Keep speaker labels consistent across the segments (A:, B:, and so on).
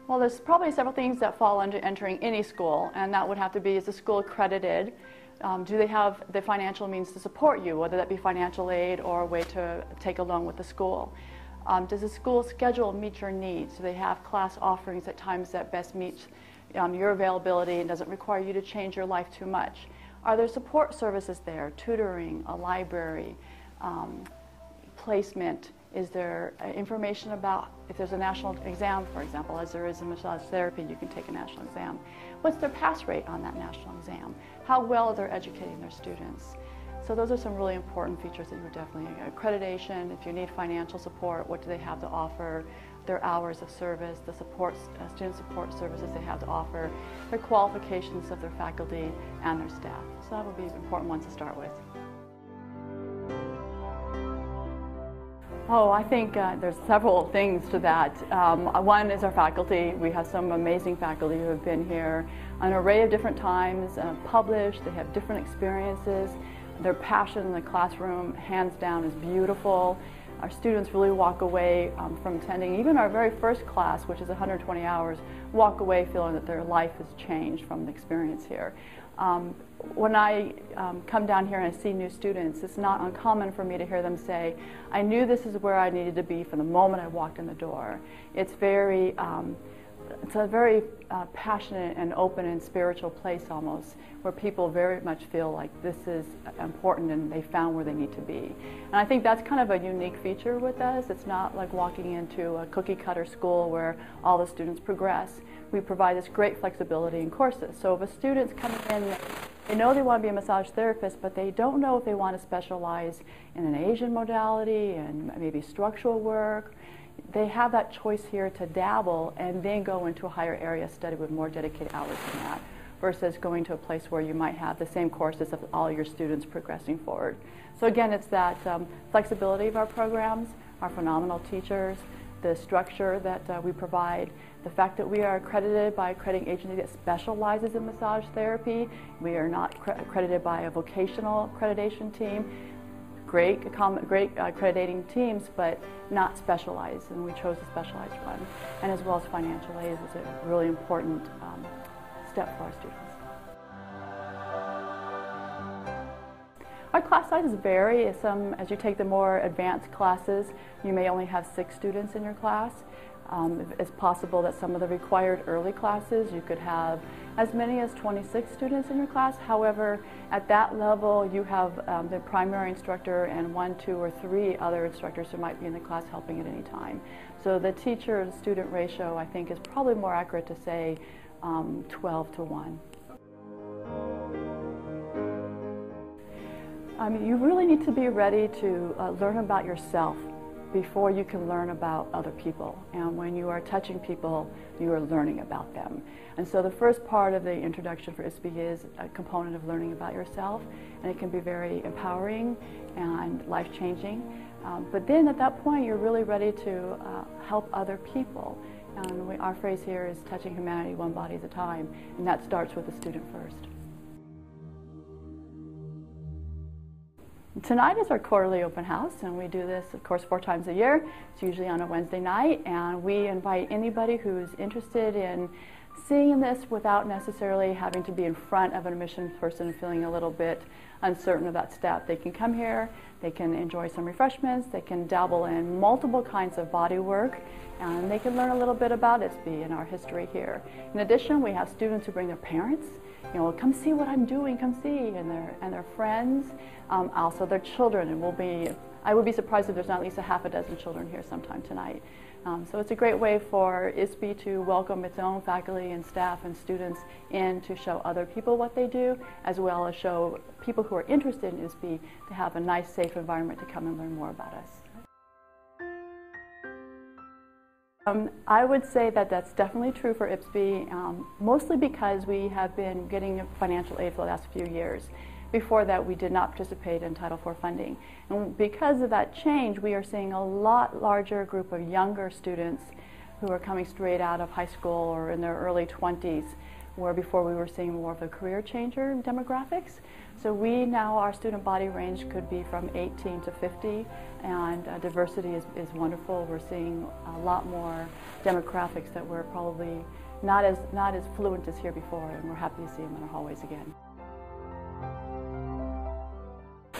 A: Well, there's probably several things that fall under entering any school, and that would have to be, is the school accredited? Do they have the financial means to support you, whether that be financial aid or a way to take a loan with the school? Does the school schedule meet your needs? Do they have class offerings at times that best meet your availability and doesn't require you to change your life too much? Are there support services there, tutoring, a library, placement? Is there information about if there's a national exam, for example, as there is in massage therapy, you can take a national exam. What's their pass rate on that national exam? How well they're educating their students? So those are some really important features that you would definitely, accreditation, if you need financial support, what do they have to offer, their hours of service, the support, student support services they have to offer, their qualifications of their faculty and their staff. So that would be important ones to start with. Oh, I think there's several things to that. One is our faculty. We have some amazing faculty who have been here an array of different times, published, they have different experiences. Their passion in the classroom, hands down, is beautiful. Our students really walk away from attending, even our very first class, which is 120 hours, walk away feeling that their life has changed from the experience here. When I come down here and I see new students, it's not uncommon for me to hear them say, I knew this is where I needed to be from the moment I walked in the door. It's a very passionate and open and spiritual place almost, where people very much feel like this is important and they found where they need to be. And I think that's kind of a unique feature with us. It's not like walking into a cookie cutter school where all the students progress. We provide this great flexibility in courses. So if a student's coming in, they know they want to be a massage therapist, but they don't know if they want to specialize in an Asian modality and maybe structural work. They have that choice here to dabble and then go into a higher area study with more dedicated hours than that, versus going to a place where you might have the same courses of all your students progressing forward. So again, it's that flexibility of our programs, our phenomenal teachers, the structure that we provide, the fact that we are accredited by an accrediting agency that specializes in massage therapy. We are not accredited by a vocational accreditation team. Great accrediting teams, but not specialized, and we chose a specialized one. And as well as financial aid was a really important step for our students. Our class sizes vary. As you take the more advanced classes, you may only have 6 students in your class. It's possible that some of the required early classes, you could have as many as 26 students in your class. However, at that level, you have the primary instructor and 1, 2, or 3 other instructors who might be in the class helping at any time. So the teacher-student ratio, I think, is probably more accurate to say 12-to-1. You really need to be ready to learn about yourself before you can learn about other people. And when you are touching people, you are learning about them. And so the first part of the introduction for IPSB is a component of learning about yourself, and it can be very empowering and life-changing. But then at that point, you're really ready to help other people. And our phrase here is touching humanity one body at a time, and that starts with the student first. Tonight is our quarterly open house, and we do this, of course, 4 times a year. It's usually on a Wednesday night, and we invite anybody who's interested in seeing this without necessarily having to be in front of an admission person and feeling a little bit uncertain of that step. They can come here, they can enjoy some refreshments, they can dabble in multiple kinds of body work, and they can learn a little bit about IPSB and our history here. In addition, we have students who bring their parents. Come see what I'm doing, come see, and their friends, also their children, and I would be surprised if there's not at least a half a dozen children here sometime tonight. So it's a great way for IPSB to welcome its own faculty and staff and students in to show other people what they do, as well as show people who are interested in IPSB to have a nice, safe environment to come and learn more about us. I would say that that's definitely true for IPSB, mostly because we have been getting financial aid for the last few years. Before that, we did not participate in Title IV funding. And because of that change, we are seeing a lot larger group of younger students who are coming straight out of high school or in their early 20s, where before we were seeing more of a career changer demographics. So our student body range could be from 18 to 50, and diversity is wonderful. We're seeing a lot more demographics that were probably not as fluent as here before, and we're happy to see them in our hallways again.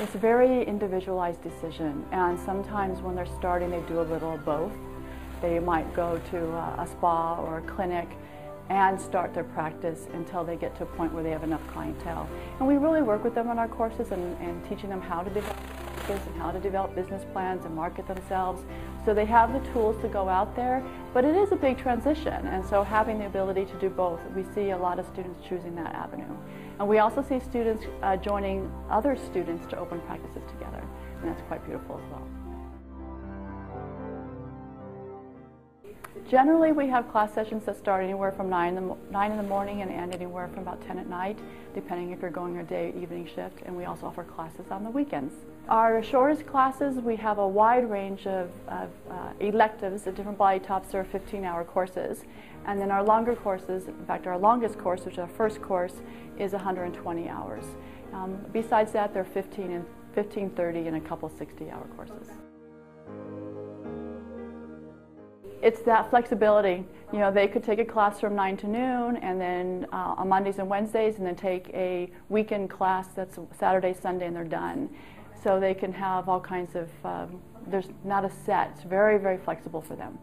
A: It's a very individualized decision, and sometimes when they're starting they do a little of both. They might go to a spa or a clinic and start their practice until they get to a point where they have enough clientele. And we really work with them on our courses and teaching them how to develop business and how to develop business plans and market themselves. So they have the tools to go out there, but it is a big transition, and so having the ability to do both, we see a lot of students choosing that avenue. And we also see students joining other students to open practices together, and that's quite beautiful as well. Generally, we have class sessions that start anywhere from 9 in the morning and end anywhere from about 10 at night, depending if you're going a day or evening shift, and we also offer classes on the weekends. Our shortest classes, we have a wide range of electives at different body types. Are 15-hour courses. And then our longer courses, in fact our longest course, which is our first course, is 120 hours. Besides that, there are 15, 30, and a couple 60-hour courses. It's that flexibility. You know, they could take a class from 9 to noon, and then on Mondays and Wednesdays, and then take a weekend class that's Saturday, Sunday, and they're done. So they can have all kinds of, there's not a set. It's very, very flexible for them.